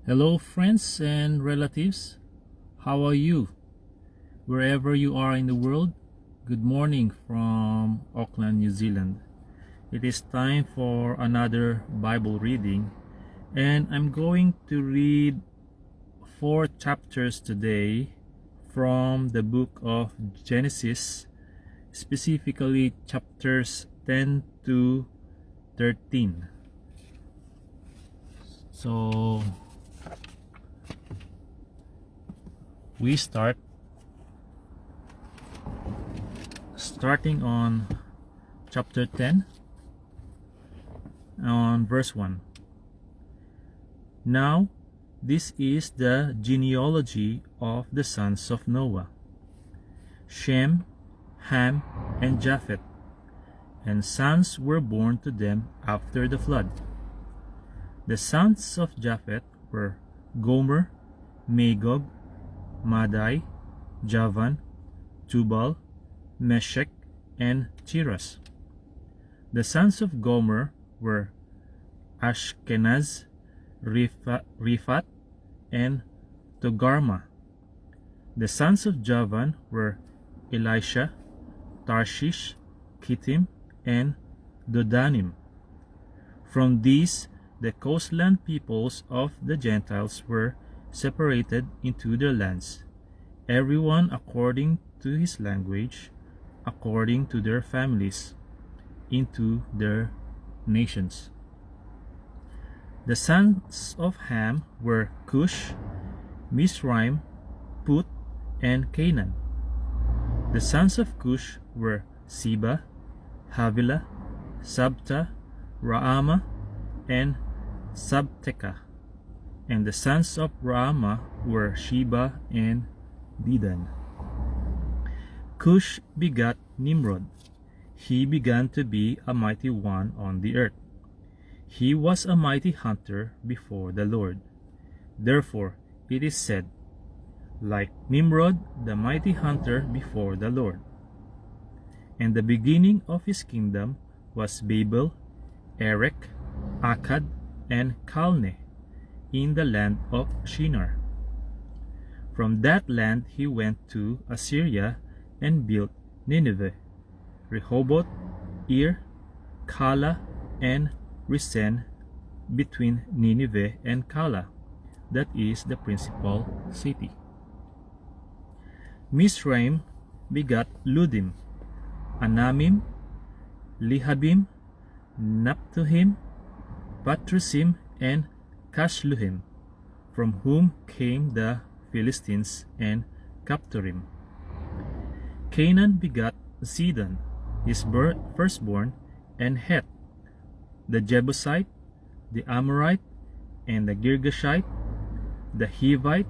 Hello, friends and relatives. How are you? Wherever you are in the world, good morning from Auckland, New Zealand. It is time for another Bible reading, and I'm going to read 4 chapters today from the book of Genesis, specifically chapters 10 to 13. So we starting on chapter 10 on verse 1. Now this is the genealogy of the sons of Noah: Shem, Ham, and Japheth, and sons were born to them after the flood. The sons of Japheth were Gomer, Magog, Madai, Javan, Tubal, Meshech, and Tiras. The sons of Gomer were Ashkenaz, Riphat, and Togarmah. The sons of Javan were Elisha, Tarshish, Kittim, and Dodanim. From these, the coastland peoples of the Gentiles were separated into their lands, everyone according to his language, according to their families, into their nations. The sons of Ham were Cush, Mizraim, Put, and Canaan. The sons of Cush were Seba, Havilah, Sabta, Raamah, and Sabteka. And the sons of Raamah were Sheba and Dedan. Cush begat Nimrod. He began to be a mighty one on the earth. He was a mighty hunter before the Lord. Therefore it is said, like Nimrod, the mighty hunter before the Lord. And the beginning of his kingdom was Babel, Erech, Akkad, and Calneh, in the land of Shinar. From that land he went to Assyria and built Nineveh, Rehoboth, Ir, Calah, and Resen, between Nineveh and Calah, that is the principal city. Mizraim begat Ludim, Anamim, Lehabim, Naphtuhim, Pathrusim, and Cashluhim, from whom came the Philistines and Captorim. Canaan begat Zidon, his firstborn, and Heth, the Jebusite, the Amorite, and the Girgashite, the Hivite,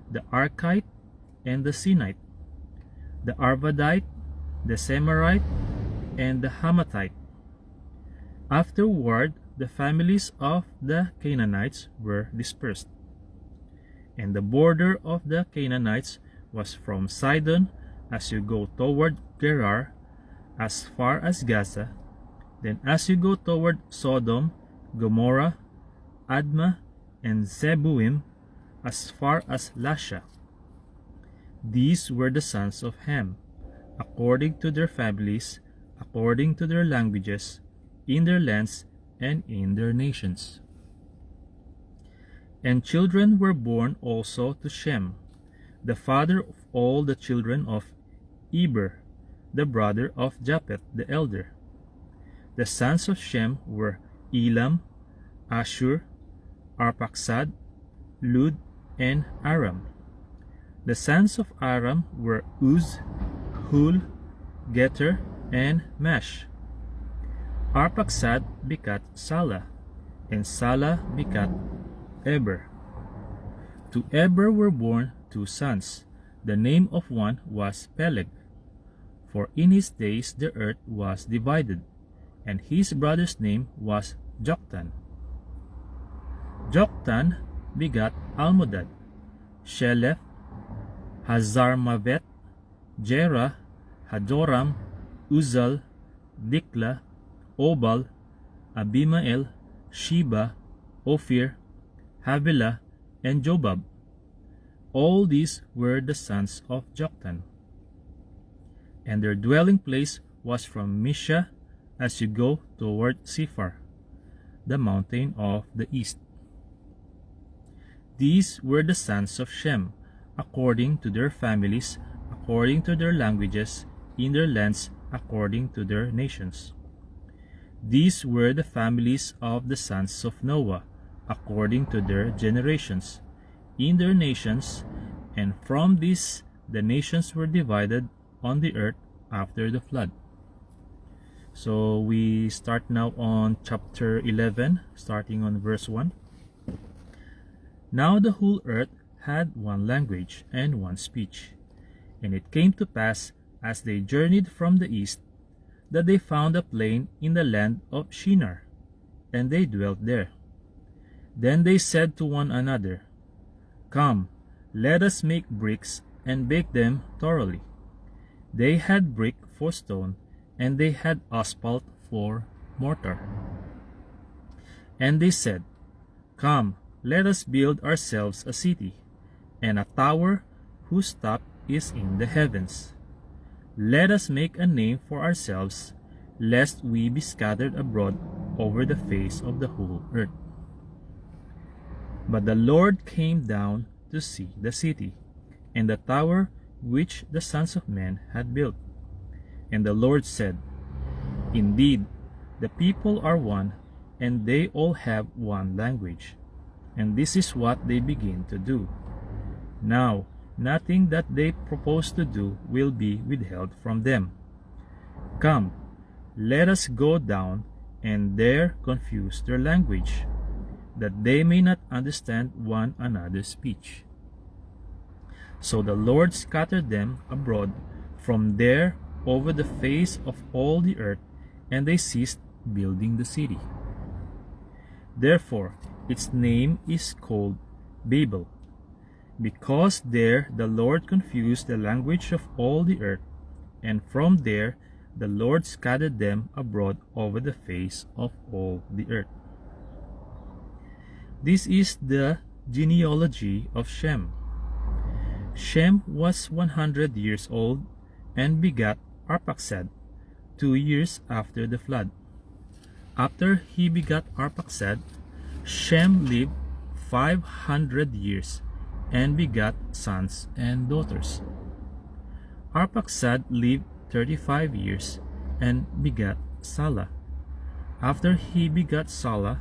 the Archite, and the Sinite, the Arvadite, the Semirite, and the Hamathite. Afterward, the families of the Canaanites were dispersed, and the border of the Canaanites was from Sidon as you go toward Gerar, as far as Gaza, then as you go toward Sodom, Gomorrah, Admah, and Zeboim, as far as Lasha. These were the sons of Ham, according to their families, according to their languages, in their lands, and in their nations. And children were born also to Shem, the father of all the children of Eber, the brother of Japheth the elder. The sons of Shem were Elam, Ashur, Arphaxad, Lud, and Aram. The sons of Aram were Uz, Hul, Geter, and Mash. Arphaxad begat Salah, and Salah begat Eber. To Eber were born 2 sons. The name of one was Peleg, for in his days the earth was divided, and his brother's name was Joktan. Joktan begat Almodad, Sheleph, Hazarmavet, Jerah, Hadoram, Uzal, Dikla, Obal, Abimael, Sheba, Ophir, Havilah, and Jobab. All these were the sons of Joktan. And their dwelling place was from Misha as you go toward Sephar, the mountain of the east. These were the sons of Shem, according to their families, according to their languages, in their lands, according to their nations. These were the families of the sons of Noah, according to their generations, in their nations, and from these the nations were divided on the earth after the flood. So we start now on chapter 11, starting on verse 1. Now the whole earth had one language and one speech. And it came to pass, as they journeyed from the east, that they found a plain in the land of Shinar, and they dwelt there. Then they said to one another, Come, let us make bricks and bake them thoroughly. They had brick for stone, and they had asphalt for mortar. And they said, Come, let us build ourselves a city, and a tower whose top is in the heavens. Let us make a name for ourselves, lest we be scattered abroad over the face of the whole earth. But the Lord came down to see the city, and the tower which the sons of men had built. And the Lord said, Indeed, the people are one, and they all have one language. And this is what they begin to do. Now, nothing that they propose to do will be withheld from them. Come, let us go down and there confuse their language, that they may not understand one another's speech. So the Lord scattered them abroad from there over the face of all the earth, and they ceased building the city. Therefore, its name is called Babel, because there the Lord confused the language of all the earth, and from there the Lord scattered them abroad over the face of all the earth. This is the genealogy of Shem. Shem was 100 years old and begat Arphaxad 2 years after the flood. After he begat Arphaxad, Shem lived 500 years and begat sons and daughters. Arphaxad lived 35 years and begat Salah. After he begat Salah,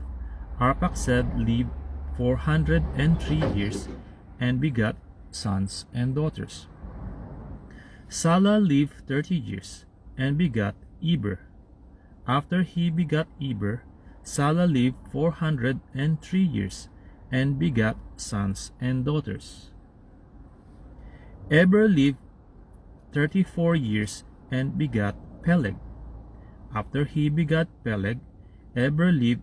Arphaxad lived 403 years and begat sons and daughters. Salah lived 30 years and begat Eber. After he begat Eber, Salah lived 403 years and begat sons and daughters. Eber lived 34 years and begat Peleg. After he begat Peleg, Eber lived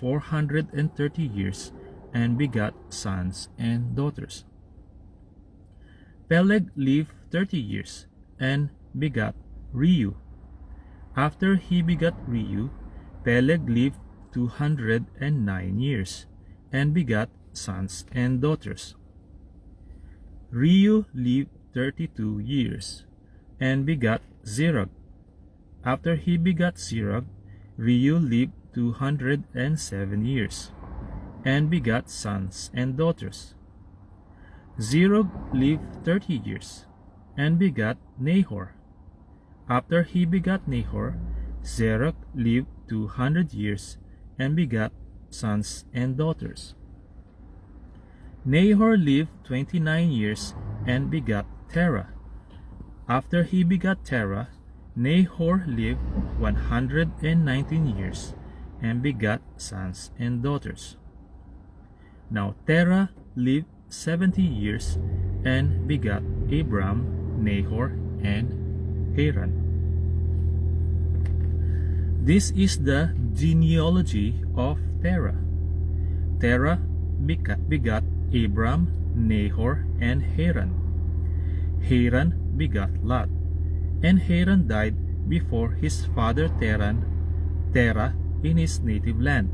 430 years and begat sons and daughters. Peleg lived 30 years and begat Reu. After he begat Reu, Peleg lived 209 years and begat sons and daughters. Reu lived 32 years and begat Zerug. After he begat Zerug, Reu lived 207 years and begat sons and daughters. Zerug lived 30 years and begat Nahor. After he begat Nahor, Zerug lived 200 years and begat sons and daughters. Nahor lived 29 years and begat Terah. After he begat Terah, Nahor lived 119 years and begat sons and daughters. Now Terah lived 70 years and begat Abram, Nahor, and Haran. This is the genealogy of Terah. Terah begat Abram, Nahor, and Haran. Haran begat Lot, and Haran died before his father Terah in his native land,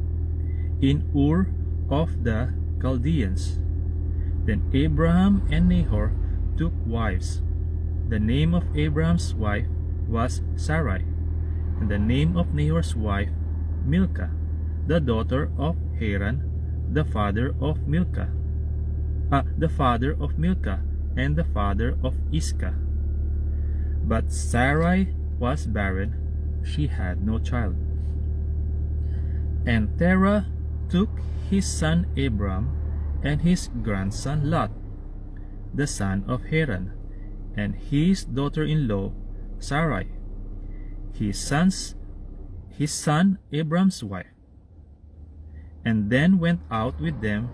in Ur of the Chaldeans. Then Abraham and Nahor took wives. The name of Abraham's wife was Sarai, and the name of Nahor's wife Milcah, the daughter of Haran, the father of Milcah, and the father of Iscah. But Sarai was barren; she had no child. And Terah took his son Abram and his grandson Lot, the son of Haran, and his daughter-in-law Sarai, his son Abram's wife, and then went out with them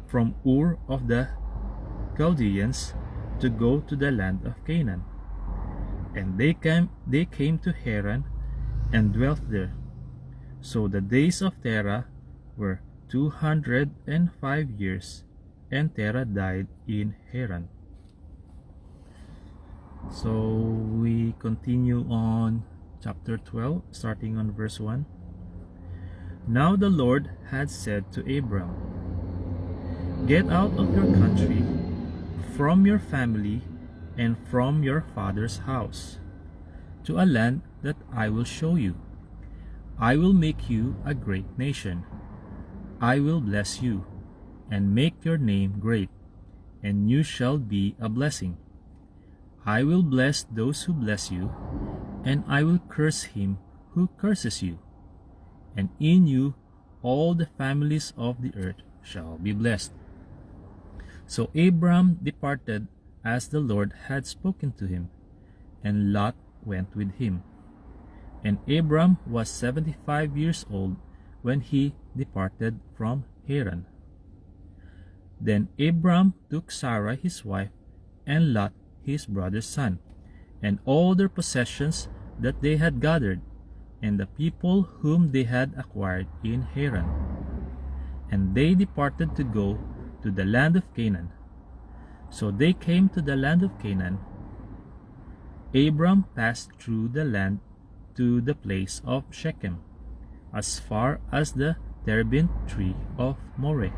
from Ur of the Chaldeans to go to the land of Canaan. And they came to Haran and dwelt there. So the days of Terah were 205 years, and Terah died in Haran. So we continue on chapter 12, starting on verse 1. Now the Lord had said to Abram, "Get out of your country, from your family, and from your father's house, to a land that I will show you. I will make you a great nation. I will bless you, and make your name great, and you shall be a blessing. I will bless those who bless you, and I will curse him who curses you. And in you all the families of the earth shall be blessed." So Abram departed as the Lord had spoken to him, and Lot went with him. And Abram was 75 years old when he departed from Haran. Then Abram took Sarai his wife, and Lot his brother's son, and all their possessions that they had gathered, and the people whom they had acquired in Haran. And they departed to go to the land of Canaan. So they came to the land of Canaan. Abram passed through the land to the place of Shechem, as far as the terebinth tree of Moreh.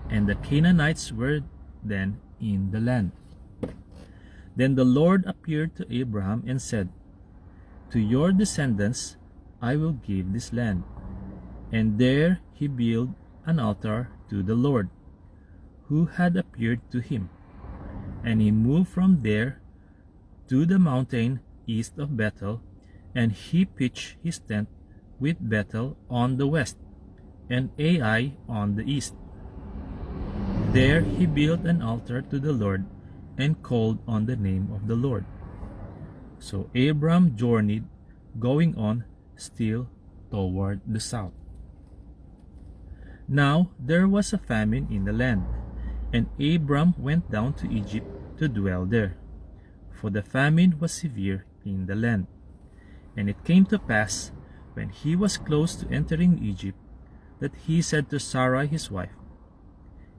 And the Canaanites were then in the land. Then the Lord appeared to Abraham and said, "To your descendants I will give this land." And there he built an altar to the Lord, who had appeared to him. And he moved from there to the mountain east of Bethel, and he pitched his tent with Bethel on the west, and Ai on the east. There he built an altar to the Lord, and called on the name of the Lord. So Abram journeyed, going on still toward the south. Now there was a famine in the land, and Abram went down to Egypt to dwell there, for the famine was severe in the land. And it came to pass, when he was close to entering Egypt, that he said to Sarai his wife,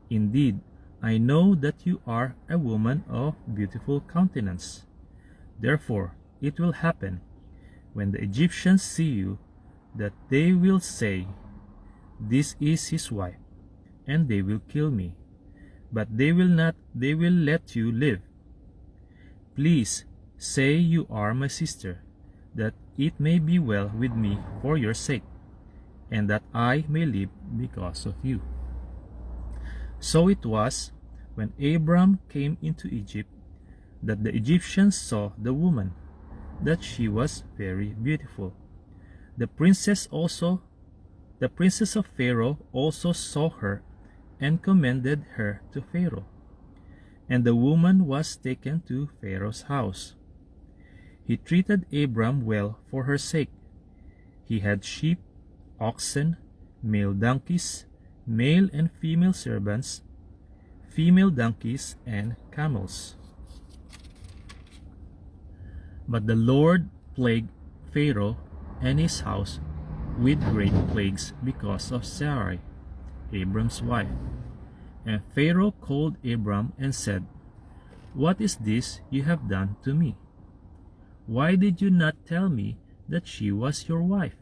"Indeed, I know that you are a woman of beautiful countenance. Therefore it will happen, when the Egyptians see you, that they will say, 'This is his wife,' and they will kill me. But they will let you live. Please say you are my sister, that it may be well with me for your sake, and that I may live because of you." So it was, when Abram came into Egypt, that the Egyptians saw the woman, that she was very beautiful. The princess of Pharaoh also saw her, and commended her to Pharaoh. And the woman was taken to Pharaoh's house. He treated Abram well for her sake. He had sheep, oxen, male donkeys, male and female servants, female donkeys, and camels. But the Lord plagued Pharaoh and his house with great plagues because of Sarai, Abram's wife. And Pharaoh called Abram and said, "What is this you have done to me? Why did you not tell me that she was your wife?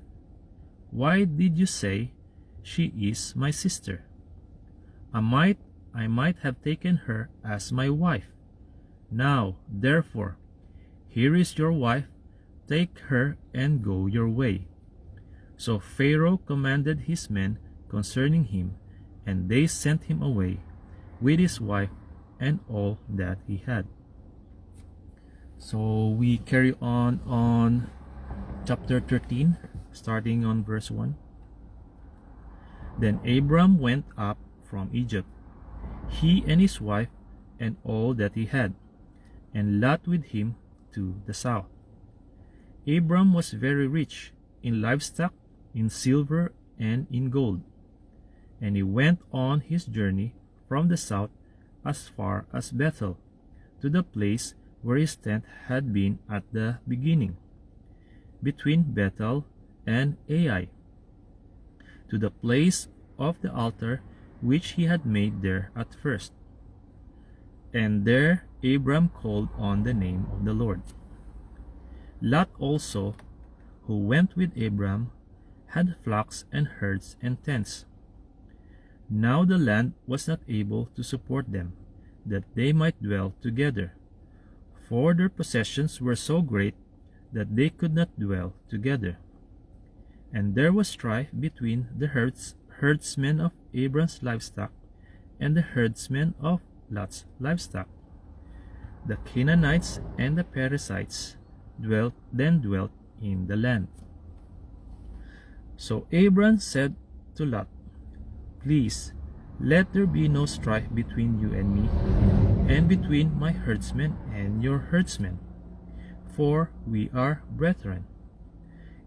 Why did you say, 'She is my sister'? Am I might have taken her as my wife. Now, therefore, here is your wife, take her and go your way." So Pharaoh commanded his men concerning him, and they sent him away with his wife and all that he had. So we carry on chapter 13, starting on verse 1. Then Abram went up from Egypt, he and his wife and all that he had, and Lot with him to the south. Abram was very rich in livestock, in silver, and in gold. And he went on his journey from the south as far as Bethel, to the place where his tent had been at the beginning, between Bethel and Ai, to the place of the altar which he had made there at first. And there Abram called on the name of the Lord. Lot also, who went with Abram, had flocks and herds and tents. Now the land was not able to support them, that they might dwell together, for their possessions were so great that they could not dwell together. And there was strife between the herdsmen of Abram's livestock and the herdsmen of Lot's livestock. The Canaanites and the Perizzites dwelt in the land. So Abram said to Lot, "Please, let there be no strife between you and me, and between my herdsmen and your herdsmen, for we are brethren.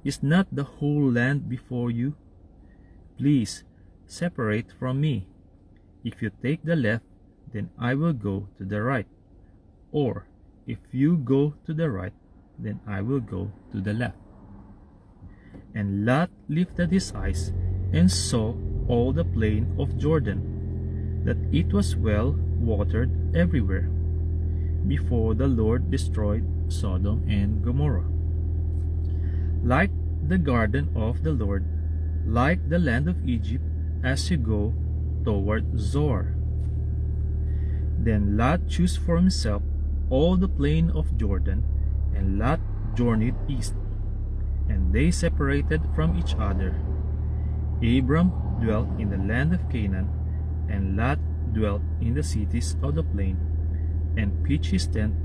Is not the whole land before you? Please separate from me. If you take the left, then I will go to the right, or if you go to the right, then I will go to the left." And Lot lifted his eyes and saw all the plain of Jordan, that it was well watered everywhere, before the Lord destroyed Sodom and Gomorrah. Like the garden of the Lord, like the land of Egypt, as you go toward Zoar. Then Lot chose for himself all the plain of Jordan, and Lot journeyed east, and they separated from each other. Abram dwelt in the land of Canaan, and Lot dwelt in the cities of the plain, and pitched his tent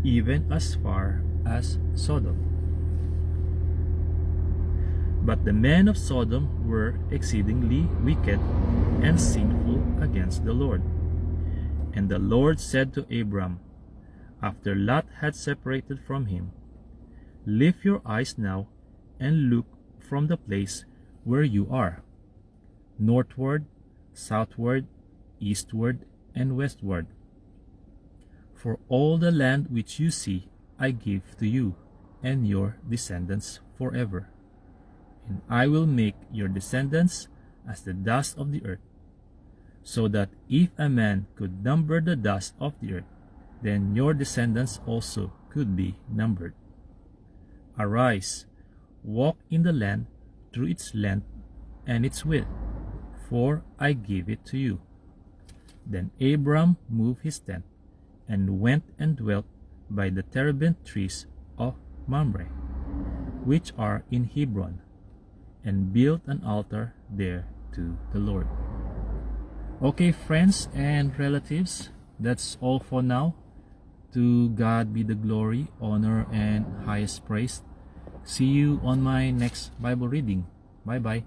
even as far as Sodom. But the men of Sodom were exceedingly wicked and sinful against the Lord. And the Lord said to Abram, after Lot had separated from him, "Lift your eyes now and look from the place where you are, northward, southward, eastward, and westward. For all the land which you see I give to you and your descendants forever. And I will make your descendants as the dust of the earth, so that if a man could number the dust of the earth, then your descendants also could be numbered. Arise, walk in the land through its length and its width, for I give it to you." Then Abram moved his tent and went and dwelt by the terebinth trees of Mamre, which are in Hebron, and built an altar there to the Lord. Okay, friends and relatives, that's all for now. To God be the glory, honor, and highest praise. See you on my next Bible reading. Bye-bye.